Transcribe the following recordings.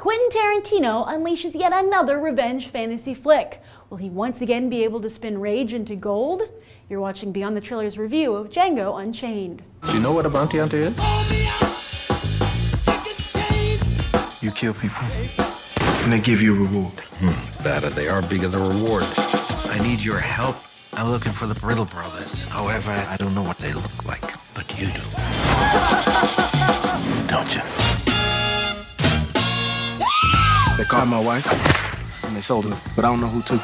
Quentin Tarantino unleashes yet another revenge fantasy flick. Will he once again be able to spin rage into gold? You're watching Beyond the Trailers review of Django Unchained. Do you know what a bounty hunter is? You kill people, and they give you a reward. Better they are, bigger the reward. I need your help. I'm looking for the Brittle brothers. However, I don't know what they look like, but you do. Don't you? They caught my wife, and they sold her, but I don't know who to.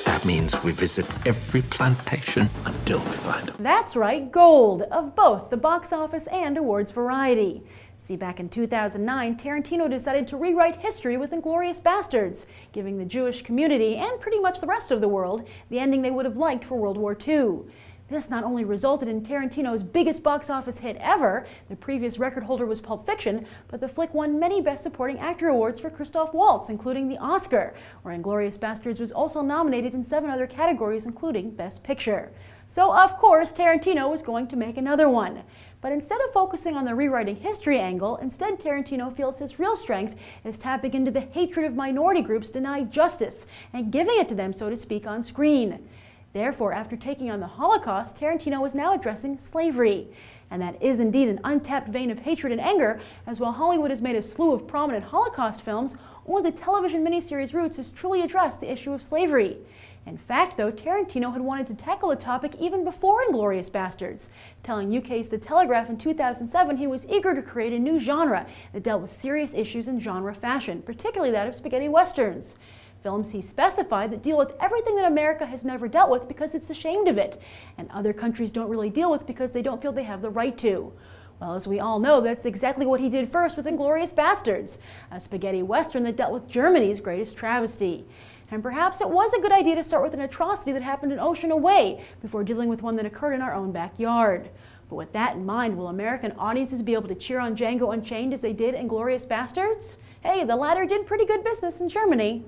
That means we visit every plantation until we find them. That's right, gold, of both the box office and awards variety. See, back in 2009, Tarantino decided to rewrite history with Inglourious Basterds, giving the Jewish community, and pretty much the rest of the world, the ending they would have liked for World War II. This not only resulted in Tarantino's biggest box office hit ever, the previous record holder was Pulp Fiction, but the flick won many Best Supporting Actor awards for Christoph Waltz, including the Oscar, where Inglourious Basterds was also nominated in 7 other categories, including Best Picture. So, of course, Tarantino was going to make another one. But instead of focusing on the rewriting history angle, instead Tarantino feels his real strength is tapping into the hatred of minority groups denied justice and giving it to them, so to speak, on screen. Therefore, after taking on the Holocaust, Tarantino is now addressing slavery. And that is indeed an untapped vein of hatred and anger, as while Hollywood has made a slew of prominent Holocaust films, only the television miniseries Roots has truly addressed the issue of slavery. In fact, though, Tarantino had wanted to tackle the topic even before Inglourious Basterds, telling UK's The Telegraph in 2007 he was eager to create a new genre that dealt with serious issues in genre fashion, particularly that of spaghetti westerns. Films, he specified, that deal with everything that America has never dealt with because it's ashamed of it, and other countries don't really deal with because they don't feel they have the right to. Well, as we all know, that's exactly what he did first with Inglourious Basterds, a spaghetti western that dealt with Germany's greatest travesty. And perhaps it was a good idea to start with an atrocity that happened an ocean away before dealing with one that occurred in our own backyard. But with that in mind, will American audiences be able to cheer on Django Unchained as they did Inglourious Basterds? Hey, the latter did pretty good business in Germany.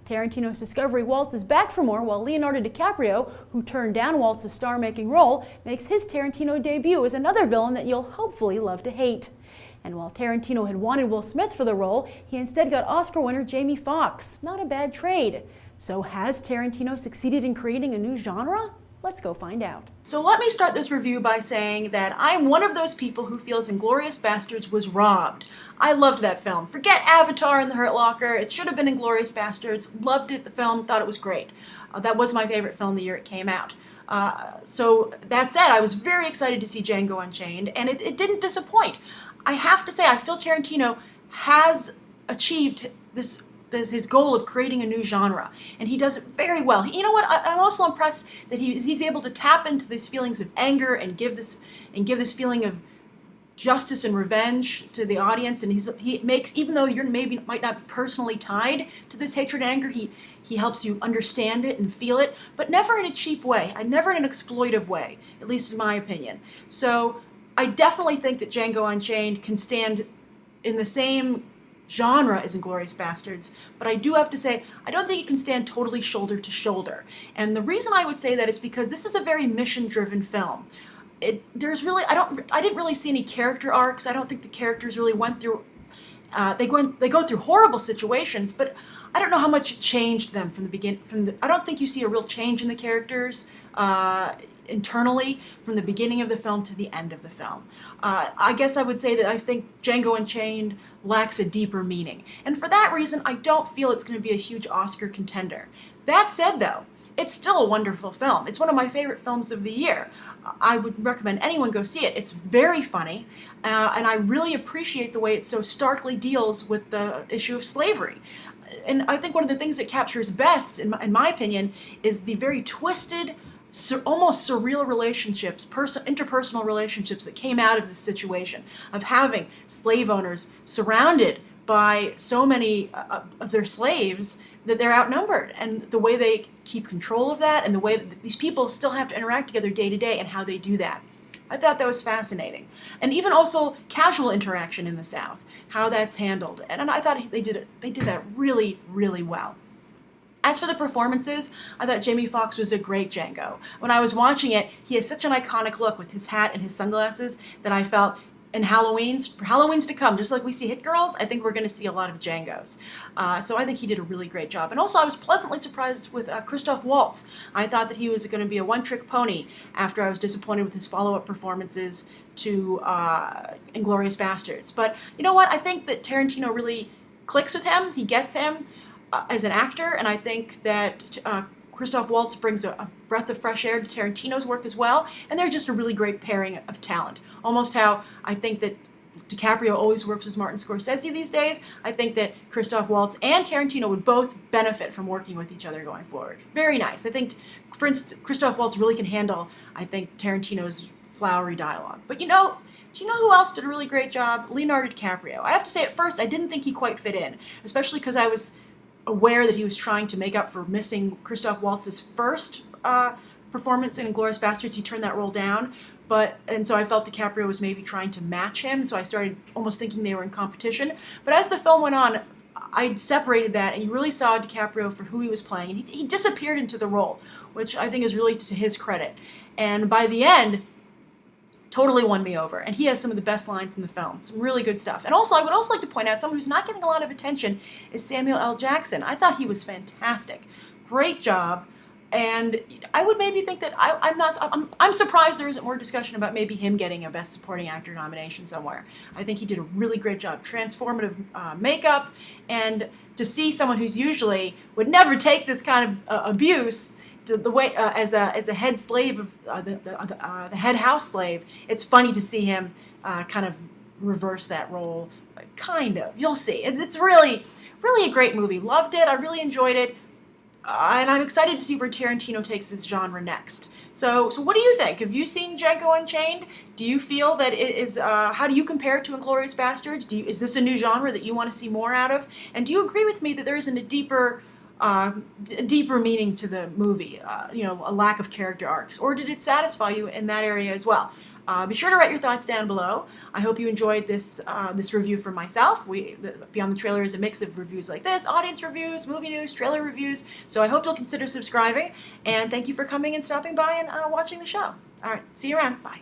Tarantino's discovery Waltz is back for more, while Leonardo DiCaprio, who turned down Waltz's star-making role, makes his Tarantino debut as another villain that you'll hopefully love to hate. And while Tarantino had wanted Will Smith for the role, he instead got Oscar winner Jamie Foxx. Not a bad trade. So has Tarantino succeeded in creating a new genre? Let's go find out. So let me start this review by saying that I'm one of those people who feels Inglourious Basterds was robbed. I loved that film. Forget Avatar and The Hurt Locker. It should have been Inglourious Basterds. Loved it, the film, thought it was great. That was my favorite film the year it came out. So that said, I was very excited to see Django Unchained, and it didn't disappoint. I have to say, I feel Tarantino has achieved his goal of creating a new genre, and he does it very well. You know what? I'm also impressed that he's able to tap into these feelings of anger and give this feeling of justice and revenge to the audience. And he makes, even though you might not be personally tied to this hatred and anger, he helps you understand it and feel it, but never in a cheap way, and never in an exploitive way, at least in my opinion. So I definitely think that Django Unchained can stand in the same genre as Inglourious Basterds, but I do have to say, I don't think it can stand totally shoulder to shoulder. And the reason I would say that is because this is a very mission-driven film. I didn't really see any character arcs. I don't think the characters really went through, they go through horrible situations, but I don't know how much it changed them from the beginning. I don't think you see a real change in the characters internally from the beginning of the film to the end of the film. I guess I would say that I think Django Unchained lacks a deeper meaning. And for that reason, I don't feel it's going to be a huge Oscar contender. That said, though, it's still a wonderful film. It's one of my favorite films of the year. I would recommend anyone go see it. It's very funny, and I really appreciate the way it so starkly deals with the issue of slavery. And I think one of the things it captures best, in my opinion, is the very twisted, almost surreal relationships, interpersonal relationships that came out of this situation of having slave owners surrounded by so many of their slaves that they're outnumbered, and the way they keep control of that, and the way that these people still have to interact together day to day, and how they do that. I thought that was fascinating. And even also casual interaction in the South, how that's handled. And I thought they did that really, really well. As for the performances, I thought Jamie Foxx was a great Django. When I was watching it, he has such an iconic look with his hat and his sunglasses that I felt and Halloween's to come, just like we see Hit Girls, I think we're going to see a lot of Djangos. So I think he did a really great job. And also I was pleasantly surprised with Christoph Waltz. I thought that he was going to be a one-trick pony after I was disappointed with his follow-up performances to Inglourious Basterds. But you know what? I think that Tarantino really clicks with him. He gets him as an actor, and I think that Christoph Waltz brings a breath of fresh air to Tarantino's work as well, and they're just a really great pairing of talent. Almost how I think that DiCaprio always works with Martin Scorsese these days. I think that Christoph Waltz and Tarantino would both benefit from working with each other going forward. Very nice. I think, for instance, Christoph Waltz really can handle, I think, Tarantino's flowery dialogue. But do you know who else did a really great job? Leonardo DiCaprio. I have to say, at first, I didn't think he quite fit in, especially because I was aware that he was trying to make up for missing Christoph Waltz's first performance in Inglourious Basterds. He turned that role down, and so I felt DiCaprio was maybe trying to match him, so I started almost thinking they were in competition. But as the film went on, I separated that, and you really saw DiCaprio for who he was playing, and he disappeared into the role, which I think is really to his credit. And by the end, totally won me over. And he has some of the best lines in the film. Some really good stuff. And also, I would also like to point out someone who's not getting a lot of attention is Samuel L. Jackson. I thought he was fantastic. Great job. And I would maybe think that I'm surprised there isn't more discussion about maybe him getting a Best Supporting Actor nomination somewhere. I think he did a really great job. Transformative makeup, and to see someone who's usually would never take this kind of abuse the way as a head slave of the head house slave, it's funny to see him kind of reverse that role. Kind of, you'll see. It's really a great movie. Loved it. I really enjoyed it, and I'm excited to see where Tarantino takes this genre next. So what do you think? Have you seen Django Unchained? Do you feel that it is? How do you compare it to Inglourious Basterds? Is this a new genre that you want to see more out of? And do you agree with me that there isn't a deeper meaning to the movie, a lack of character arcs, or did it satisfy you in that area as well? Be sure to write your thoughts down below. I hope you enjoyed this review from myself. Beyond the Trailer is a mix of reviews like this, audience reviews, movie news, trailer reviews, so I hope you'll consider subscribing, and thank you for coming and stopping by and watching the show. Alright, see you around. Bye.